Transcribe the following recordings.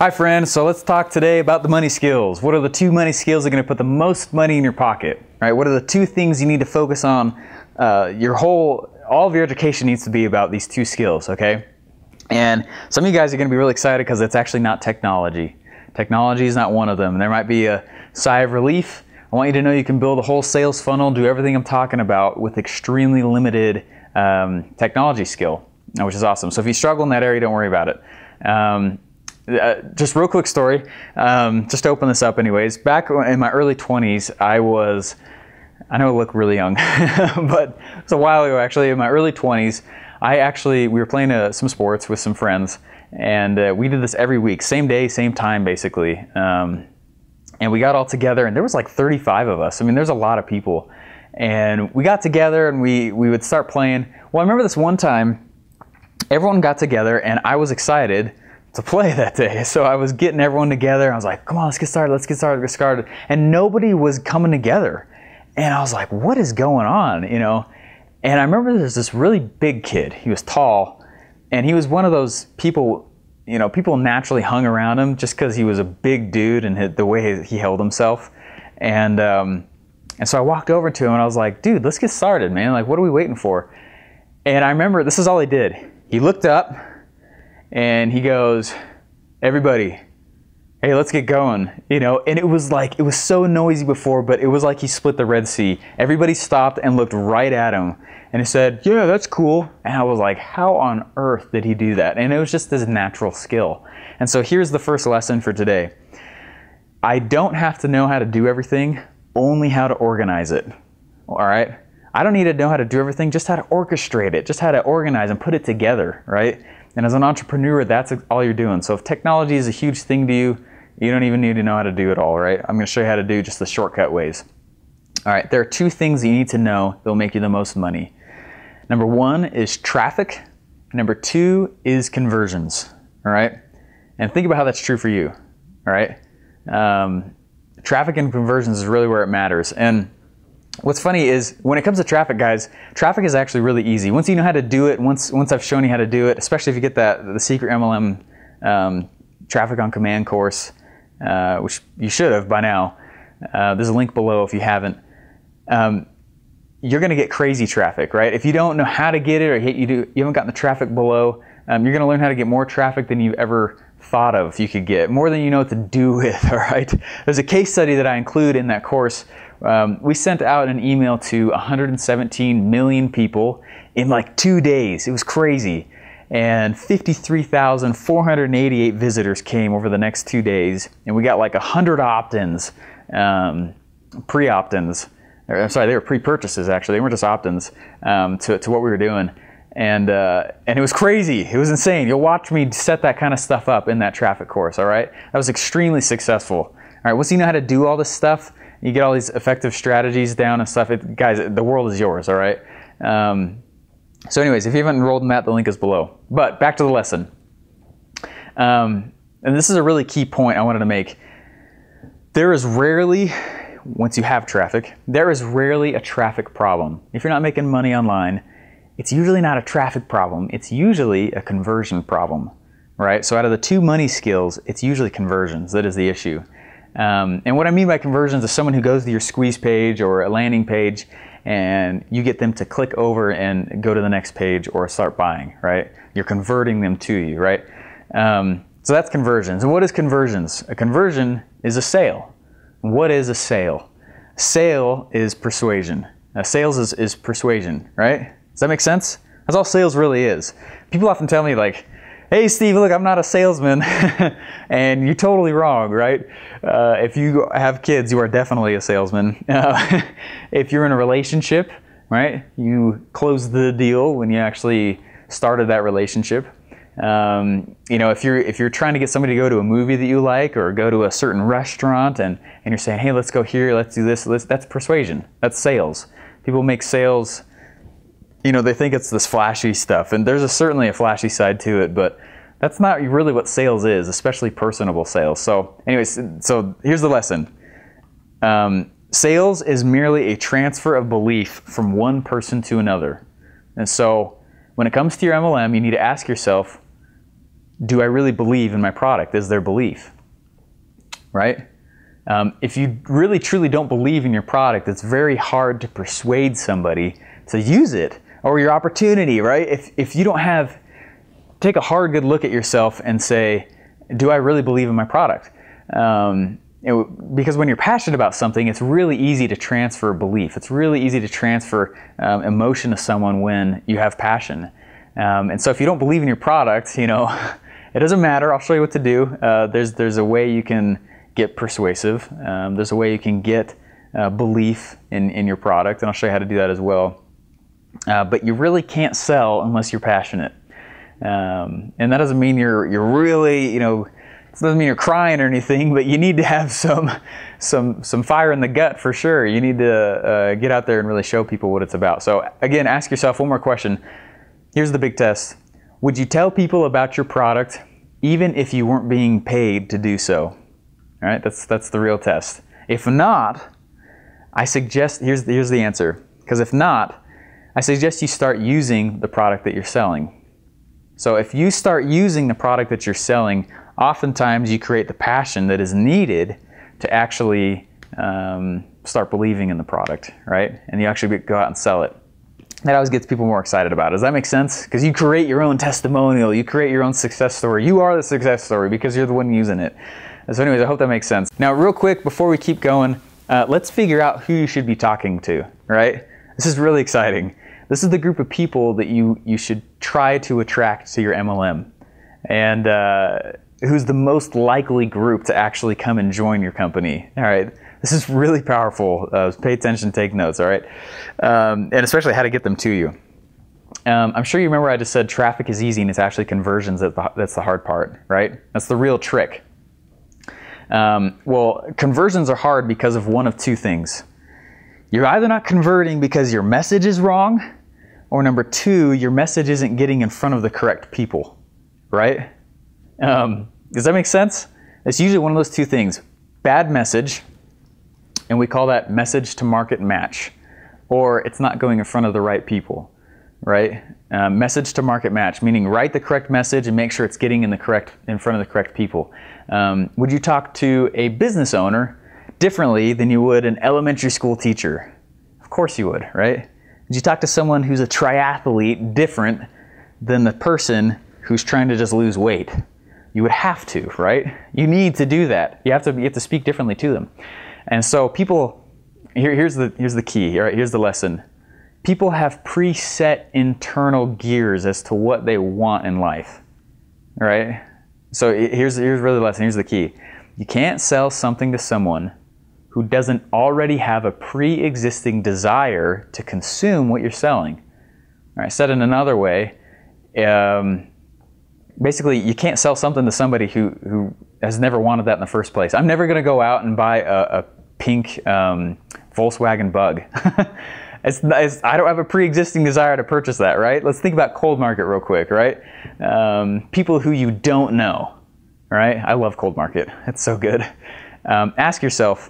Hi friends, so let's talk today about the money skills. What are the two money skills that are going to put the most money in your pocket? Right? What are the two things you need to focus on? All of your education needs to be about these two skills, okay? And some of you guys are going to be really excited because it's actually not technology. Technology is not one of them. There might be a sigh of relief. I want you to know you can build a whole sales funnel, do everything I'm talking about with extremely limited technology skill, which is awesome. So if you struggle in that area, don't worry about it. Just real quick story, just to open this up anyways. Back in my early 20s, I know I look really young, but it's a while ago actually. In my early 20s, we were playing some sports with some friends, and we did this every week, same day, same time basically. And we got all together, and there was like 35 of us. I mean, there's a lot of people. And we got together and we would start playing. Well, I remember this one time, everyone got together and I was excited to play that day. So I was getting everyone together. I was like, come on, let's get started, let's get started, let's get started. And nobody was coming together. And I was like, what is going on, you know? And I remember there's this really big kid. He was tall, and he was one of those people, you know, people naturally hung around him just because he was a big dude and the way he held himself. And so I walked over to him and I was like, dude, let's get started, man. Like, what are we waiting for? And I remember this is all he did. He looked up and he goes, everybody, hey, let's get going, you know. And it was so noisy before, but it was like he split the Red Sea. Everybody stopped and looked right at him, and he said, yeah, that's cool. And I was like, how on earth did he do that? And it was just this natural skill. And so here's the first lesson for today. I don't have to know how to do everything, only how to organize it, all right? I don't need to know how to do everything, just how to orchestrate it, just how to organize and put it together, right? And as an entrepreneur, that's all you're doing. So if technology is a huge thing to you, you don't even need to know how to do it all, right? I'm going to show you how to do just the shortcut ways. All right, there are two things you need to know that will make you the most money. Number one is traffic. Number two is conversions, all right? And think about how that's true for you, all right? Traffic and conversions is really where it matters. And what's funny is when it comes to traffic, guys, traffic is actually really easy. Once you know how to do it, once I've shown you how to do it, especially if you get the secret MLM traffic on command course, which you should have by now. There's a link below if you haven't. You're going to get crazy traffic, right? If you don't know how to get it, or you haven't gotten the traffic below, you're going to learn how to get more traffic than you've ever thought of you could get, more than you know what to do with, all right? There's a case study that I include in that course. We sent out an email to 117 million people in like 2 days. It was crazy. And 53,488 visitors came over the next 2 days. And we got like 100 opt-ins, pre-opt-ins. I'm sorry, they were pre-purchases actually. They weren't just opt-ins to what we were doing. And it was crazy. It was insane. You'll watch me set that kind of stuff up in that traffic course, all right? That was extremely successful. All right, once you know how to do all this stuff, you get all these effective strategies down and stuff. Guys, the world is yours, all right? So anyways, if you haven't enrolled in that, the link is below. But back to the lesson. And this is a really key point I wanted to make. There is rarely, once you have traffic, there is rarely a traffic problem. If you're not making money online, it's usually not a traffic problem. It's usually a conversion problem, right? So out of the two money skills, it's usually conversions that is the issue. And what I mean by conversions is someone who goes to your squeeze page or a landing page and you get them to click over and go to the next page or start buying, right? You're converting them to you, right? So that's conversions. And what is conversions? A conversion is a sale. What is a sale? Sale is persuasion. Sales is persuasion, right? Does that make sense? That's all sales really is. People often tell me like, hey Steve, look, I'm not a salesman. And you're totally wrong, right? If you have kids, you are definitely a salesman. If you're in a relationship, right? You close the deal when you actually started that relationship. You know, if you're trying to get somebody to go to a movie that you like or go to a certain restaurant and you're saying, hey, let's go here, let's do this, that's persuasion. That's sales. People make sales, you know, they think it's this flashy stuff, and there's certainly a flashy side to it, but that's not really what sales is, especially personable sales. So anyways, so here's the lesson. Sales is merely a transfer of belief from one person to another. And so when it comes to your MLM, you need to ask yourself, do I really believe in my product? Is there belief, right? If you really truly don't believe in your product, it's very hard to persuade somebody to use it, or your opportunity, right? If you don't have, take a hard good look at yourself and say, do I really believe in my product? Because when you're passionate about something, it's really easy to transfer belief. It's really easy to transfer emotion to someone when you have passion. And so if you don't believe in your product, you know, it doesn't matter. I'll show you what to do. There's a way you can get persuasive. There's a way you can get belief in your product, and I'll show you how to do that as well. But you really can't sell unless you're passionate. And that doesn't mean you're really, you know, it doesn't mean you're crying or anything, but you need to have some fire in the gut for sure. You need to get out there and really show people what it's about. So again, ask yourself one more question. Here's the big test. Would you tell people about your product even if you weren't being paid to do so? All right, that's the real test. If not, I suggest, here's the answer. Because if not, I suggest you start using the product that you're selling. So if you start using the product that you're selling, oftentimes you create the passion that is needed to actually start believing in the product, right? And you actually go out and sell it. That always gets people more excited about it. Does that make sense? Because you create your own testimonial, you create your own success story. You are the success story because you're the one using it. So anyways, I hope that makes sense. Now real quick, before we keep going, let's figure out who you should be talking to, right? This is really exciting. This is the group of people that you should try to attract to your MLM. And who's the most likely group to actually come and join your company, all right? This is really powerful. Pay attention, take notes, all right? And especially how to get them to you. I'm sure you remember I just said traffic is easy and it's actually conversions that's the hard part, right? That's the real trick. Well, conversions are hard because of one of two things. You're either not converting because your message is wrong, or number two, your message isn't getting in front of the correct people, right? Does that make sense? It's usually one of those two things. Bad message, and we call that message to market match, or it's not going in front of the right people, right? Message to market match, meaning write the correct message and make sure it's getting in front of the correct people. Would you talk to a business owner differently than you would an elementary school teacher? Of course you would, right? Would you talk to someone who's a triathlete different than the person who's trying to just lose weight? You would have to, right? You need to do that. You have to speak differently to them. And so people, here's the key, right? Here's the lesson. People have preset internal gears as to what they want in life, right? So here's really the lesson, here's the key. You can't sell something to someone who doesn't already have a pre-existing desire to consume what you're selling. All right, said in another way, basically you can't sell something to somebody who has never wanted that in the first place. I'm never gonna go out and buy a pink Volkswagen Bug. I don't have a pre-existing desire to purchase that, right? Let's think about cold market real quick, right? People who you don't know, right? I love cold market, it's so good. Ask yourself,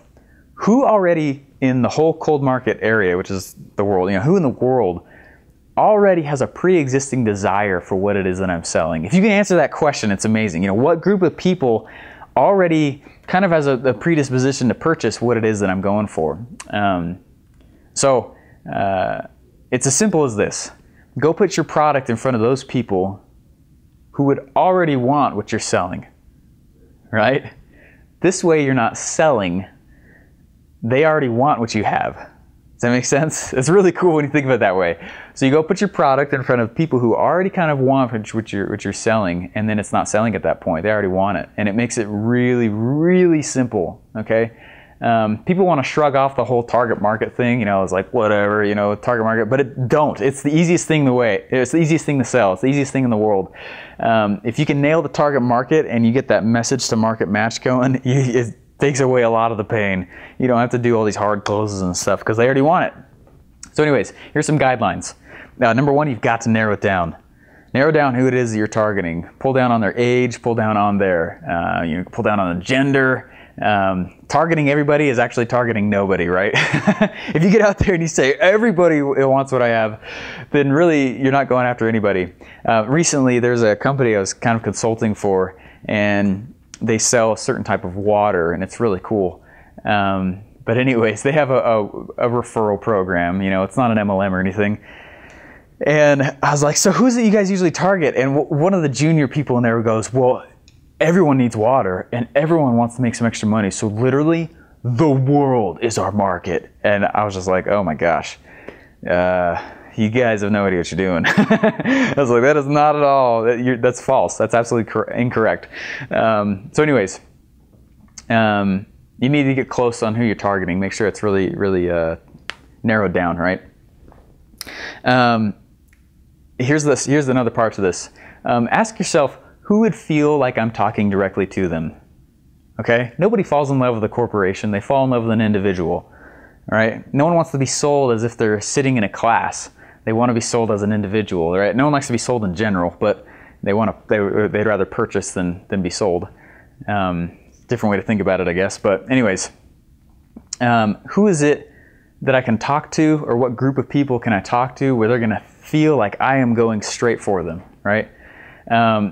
who already in the whole cold market area, which is the world, who in the world already has a pre-existing desire for what it is that I'm selling? If you can answer that question, it's amazing. what group of people already kind of has a predisposition to purchase what it is that I'm going for? It's as simple as this. Go put your product in front of those people who would already want what you're selling, right? This way you're not selling, they already want what you have. Does that make sense? It's really cool when you think of it that way. So you go put your product in front of people who already kind of want what you're selling, and then it's not selling at that point. They already want it. And it makes it really, really simple, okay? People want to shrug off the whole target market thing, it's like whatever, target market, but don't. It's the easiest thing it's the easiest thing to sell. It's the easiest thing in the world. If you can nail the target market and you get that message to market match going, it takes away a lot of the pain. You don't have to do all these hard closes and stuff because they already want it. So anyways, here's some guidelines. Number one, you've got to narrow it down. Narrow down who it is that you're targeting. Pull down on their age, pull down on their, pull down on the gender, Targeting everybody is actually targeting nobody, right? If you get out there and you say, everybody wants what I have, then really you're not going after anybody. Recently, there's a company I was kind of consulting for, and they sell a certain type of water, and it's really cool. But anyways, they have a referral program. You know, it's not an MLM or anything. And I was like, so who's it you guys usually target? And one of the junior people in there goes, well, everyone needs water and everyone wants to make some extra money. So literally the world is our market. And I was just like, oh my gosh, you guys have no idea what you're doing. I was like, that is not at all, that's false. That's absolutely incorrect. So anyways, you need to get close on who you're targeting. Make sure it's really, really narrowed down, right? Here's another part to this. Ask yourself, who would feel like I'm talking directly to them? Okay? Nobody falls in love with a corporation. They fall in love with an individual, right? No one wants to be sold as if they're sitting in a class. They want to be sold as an individual, right? No one likes to be sold in general, but they'd rather purchase than be sold. Different way to think about it, I guess. But anyways, who is it that I can talk to, or what group of people can I talk to where they're going to feel like I am going straight for them, right?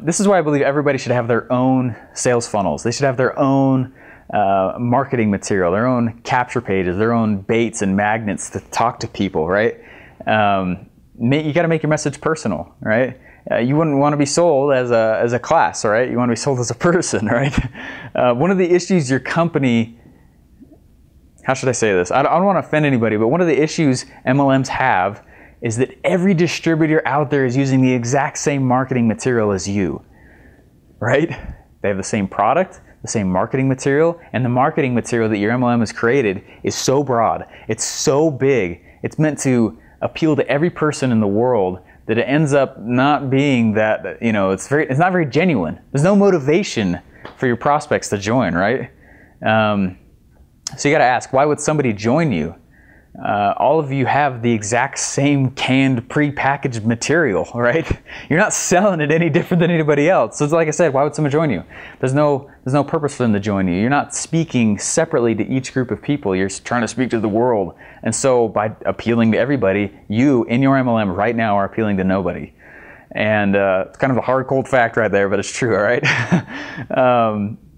This is why I believe everybody should have their own sales funnels. They should have their own marketing material, their own capture pages, their own baits and magnets to talk to people, right? You got to make your message personal, right? You wouldn't want to be sold as a class, all right? You want to be sold as a person, right? One of the issues your company, how should I say this? I don't want to offend anybody, but one of the issues MLMs have is that every distributor out there is using the exact same marketing material as you, right? They have the same product, the same marketing material, and the marketing material that your MLM has created is so broad, it's so big, it's meant to appeal to every person in the world that it ends up not being that, you know, it's not very genuine. There's no motivation for your prospects to join, right? So you got to ask, why would somebody join you? All of you have the exact same canned pre-packaged material, right? You're not selling it any different than anybody else. So it's like I said, why would someone join you? There's no purpose for them to join you. You're not speaking separately to each group of people. You're trying to speak to the world. And so by appealing to everybody, you in your MLM right now are appealing to nobody. And it's kind of a hard, cold fact right there, but it's true, all right?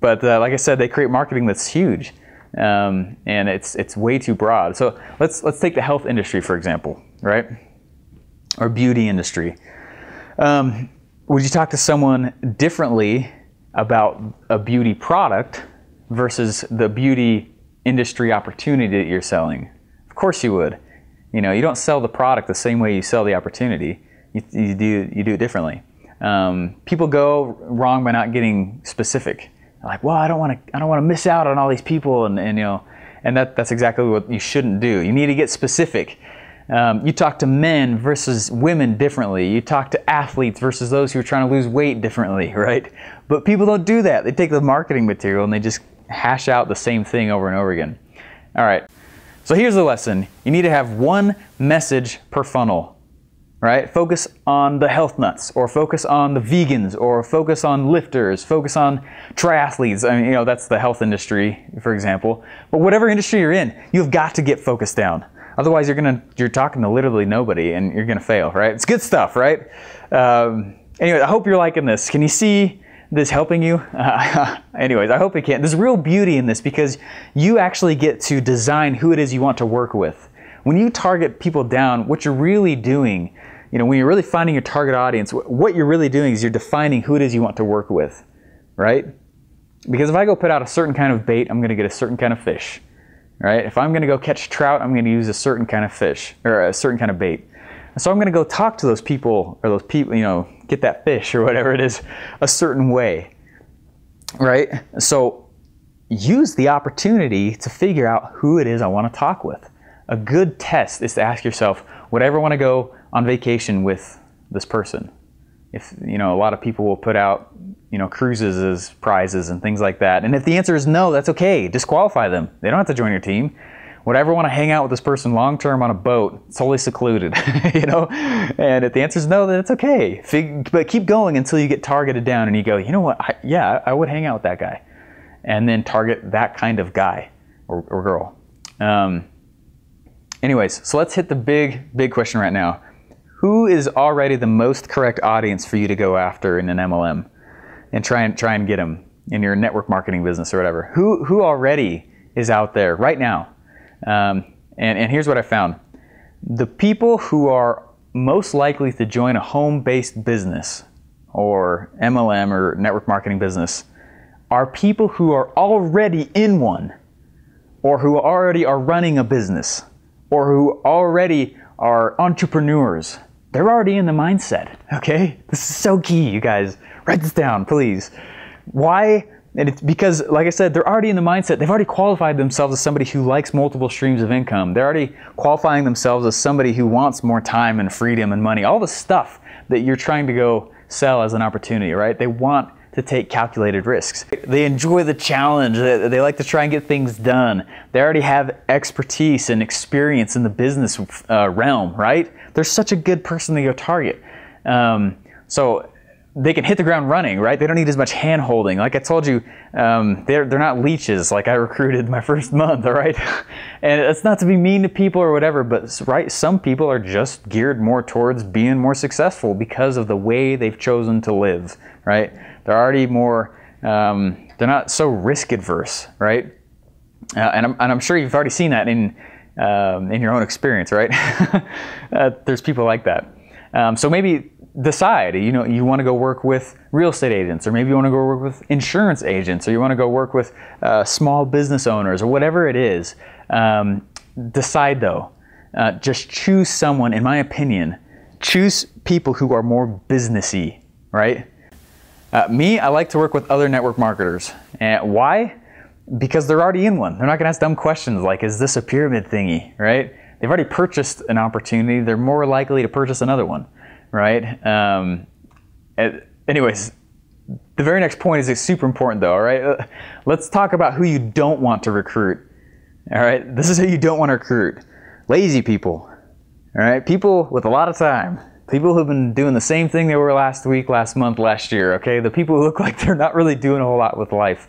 But like I said, they create marketing that's huge. And it's way too broad. So let's take the health industry, for example, right? Or beauty industry. Would you talk to someone differently about a beauty product versus the beauty industry opportunity that you're selling? Of course you would. You know, you don't sell the product the same way you sell the opportunity. You do it differently. People go wrong by not getting specific. Like, well, I don't want to miss out on all these people, and you know, and that's exactly what you shouldn't do. You need to get specific. You talk to men versus women differently. You talk to athletes versus those who are trying to lose weight differently, right? But people don't do that. They take the marketing material and they just hash out the same thing over and over again. All right. So here's the lesson. You need to have one message per funnel. Right? Focus on the health nuts, or focus on the vegans, or focus on lifters, focus on triathletes. I mean, you know, that's the health industry, for example. But whatever industry you're in, you've got to get focused down. Otherwise, you're talking to literally nobody, and you're gonna fail, right? It's good stuff, right? Anyway, I hope you're liking this. Can you see this helping you? Anyways, I hope it can. There's real beauty in this because you actually get to design who it is you want to work with. When you target people down, what you're really doing, you know, when you're really finding your target audience, what you're really doing is you're defining who it is you want to work with, right? Because if I go put out a certain kind of bait, I'm going to get a certain kind of fish, right? If I'm going to go catch trout, I'm going to use a certain kind of fish or a certain kind of bait. And so I'm going to go talk to those people, you know, get that fish or whatever it is a certain way, right? So use the opportunity to figure out who it is I want to talk with. A good test is to ask yourself, would I ever want to go on vacation with this person? If, you know, a lot of people will put out, you know, cruises as prizes and things like that. And if the answer is no, that's okay. Disqualify them. They don't have to join your team. Would I ever want to hang out with this person long-term on a boat, totally secluded, you know? And if the answer is no, then it's okay. But keep going until you get targeted down and you go, you know what? I would hang out with that guy. and then target that kind of guy or girl. Anyways, so let's hit the big question right now. Who is already the most correct audience for you to go after in an MLM and try and get them in your network marketing business or whatever? Who already is out there right now? And here's what I found. The people who are most likely to join a home-based business or MLM or network marketing business are people who are already in one, or who already are running a business, or who already are entrepreneurs. They're already in the mindset, okay? This is so key, you guys. Write this down, please. Why? And it's because, like I said, they're already in the mindset. They've already qualified themselves as somebody who likes multiple streams of income. They're already qualifying themselves as somebody who wants more time and freedom and money. All the stuff that you're trying to go sell as an opportunity, right? They want to take calculated risks. They enjoy the challenge. They like to try and get things done. They already have expertise and experience in the business realm, right? They're such a good person to go target. So they can hit the ground running, right? They don't need as much hand holding. Like I told you, they're not leeches like I recruited my first month, all right? And it's not to be mean to people or whatever, but right, some people are just geared more towards being more successful because of the way they've chosen to live, right? They're already more, they're not so risk adverse, right? And I'm sure you've already seen that in your own experience, right? There's people like that. So maybe decide, you want to go work with real estate agents, or maybe you want to go work with insurance agents, or you want to go work with small business owners, or whatever it is. Decide though, just choose someone, in my opinion, choose people who are more businessy, right? Me, I like to work with other network marketers. And why? Because they're already in one. They're not gonna ask dumb questions like, is this a pyramid thingy, right? They've already purchased an opportunity. They're more likely to purchase another one, right? Anyways, the very next point is super important though, all right? Let's talk about who you don't want to recruit, all right? This is who you don't want to recruit. Lazy people, all right? People with a lot of time. People who've been doing the same thing they were last week, last month, last year, okay? The people who look like they're not really doing a whole lot with life.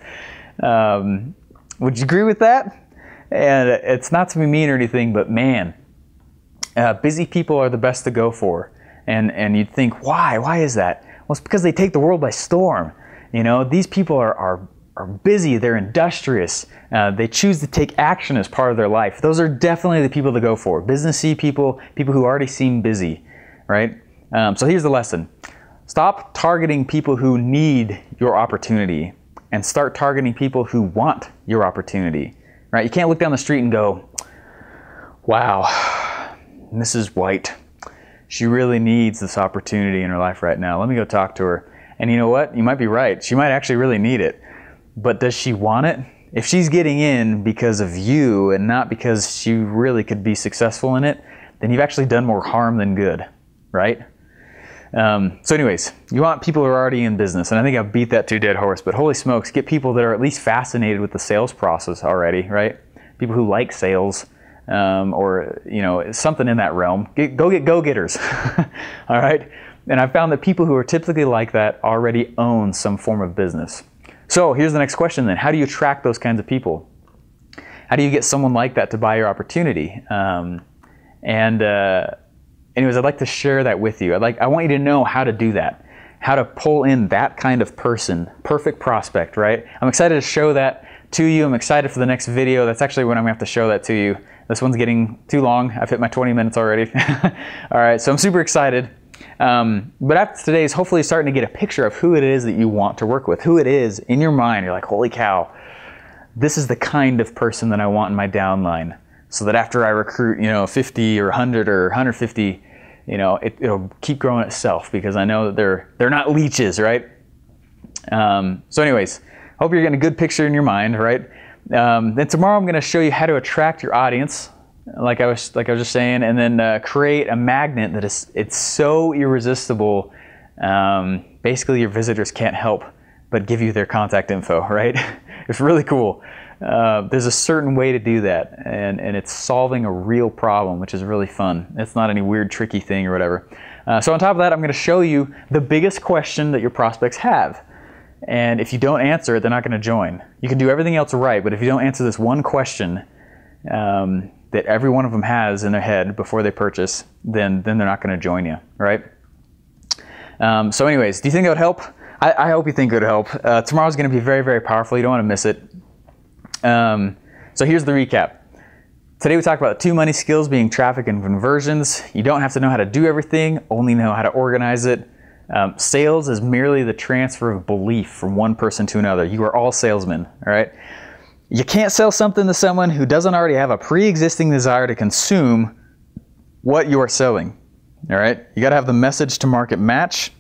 Would you agree with that? And it's not to be mean or anything, but man, busy people are the best to go for. And you'd think, why? Why is that? Well, it's because they take the world by storm. These people are busy, they're industrious, they choose to take action as part of their life. Those are definitely the people to go for. Businessy people, people who already seem busy. Right? So here's the lesson. Stop targeting people who need your opportunity and start targeting people who want your opportunity. Right? You can't look down the street and go, wow, Mrs. White, she really needs this opportunity in her life right now. Let me go talk to her. And you know what? You might be right. She might actually really need it. But does she want it? If she's getting in because of you and not because she really could be successful in it, then you've actually done more harm than good. Right? So anyways, you want people who are already in business, and I think I've beat that to a dead horse, but holy smokes, get people that are at least fascinated with the sales process already, right? People who like sales, or something in that realm. Go get go-getters, all right? And I found that people who are typically like that already own some form of business. So here's the next question then. How do you attract those kinds of people? How do you get someone like that to buy your opportunity? Anyways, I'd like to share that with you. I want you to know how to do that, how to pull in that kind of person, perfect prospect, right? I'm excited to show that to you. I'm excited for the next video. That's actually when I'm gonna have to show that to you. This one's getting too long. I've hit my 20 minutes already. All right, so I'm super excited. But after today's, hopefully you're starting to get a picture of who it is that you want to work with, who it is in your mind. You're like, holy cow, this is the kind of person that I want in my downline. So that after I recruit, 50 or 100 or 150, it'll keep growing itself because I know that they're not leeches, right? So anyways, hope you're getting a good picture in your mind, right? Then tomorrow I'm going to show you how to attract your audience, like I was just saying, and then create a magnet that it's so irresistible. Basically, your visitors can't help but give you their contact info, right? It's really cool. There's a certain way to do that, and it's solving a real problem, which is really fun. It's not any weird, tricky thing or whatever. So on top of that, I'm going to show you the biggest question that your prospects have. And if you don't answer it, they're not going to join. You can do everything else right, but if you don't answer this one question that every one of them has in their head before they purchase, then they're not going to join you, right? So anyways, do you think it would help? I hope you think it would help. Tomorrow's going to be very, very powerful. You don't want to miss it. So here's the recap. Today we talked about 2 money skills being traffic and conversions. You don't have to know how to do everything, only know how to organize it. Sales is merely the transfer of belief from one person to another. You are all salesmen, all right? You can't sell something to someone who doesn't already have a pre-existing desire to consume what you are selling, all right? You gotta have the message to market match.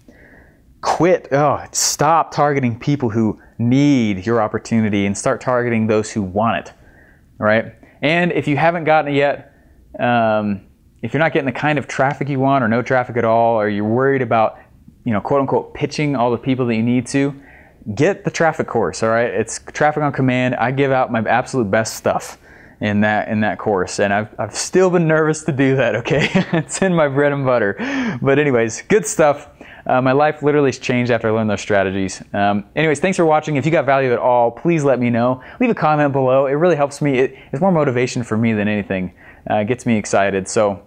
Stop targeting people who need your opportunity and start targeting those who want it, all right? And if you haven't gotten it yet, if you're not getting the kind of traffic you want or no traffic at all, or you're worried about, quote unquote, pitching all the people that you need to, get the traffic course, all right? It's Traffic on Command. I give out my absolute best stuff in that course, and I've still been nervous to do that, okay? It's in my bread and butter. But anyways, good stuff. My life literally has changed after I learned those strategies. Anyways, thanks for watching. If you got value at all, please let me know. Leave a comment below. It really helps me. It's more motivation for me than anything. It gets me excited. So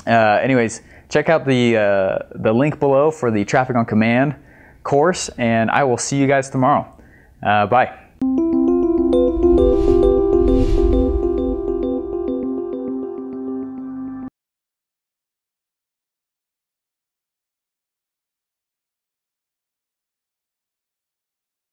anyways, check out the link below for the Traffic on Command course, and I will see you guys tomorrow. Bye.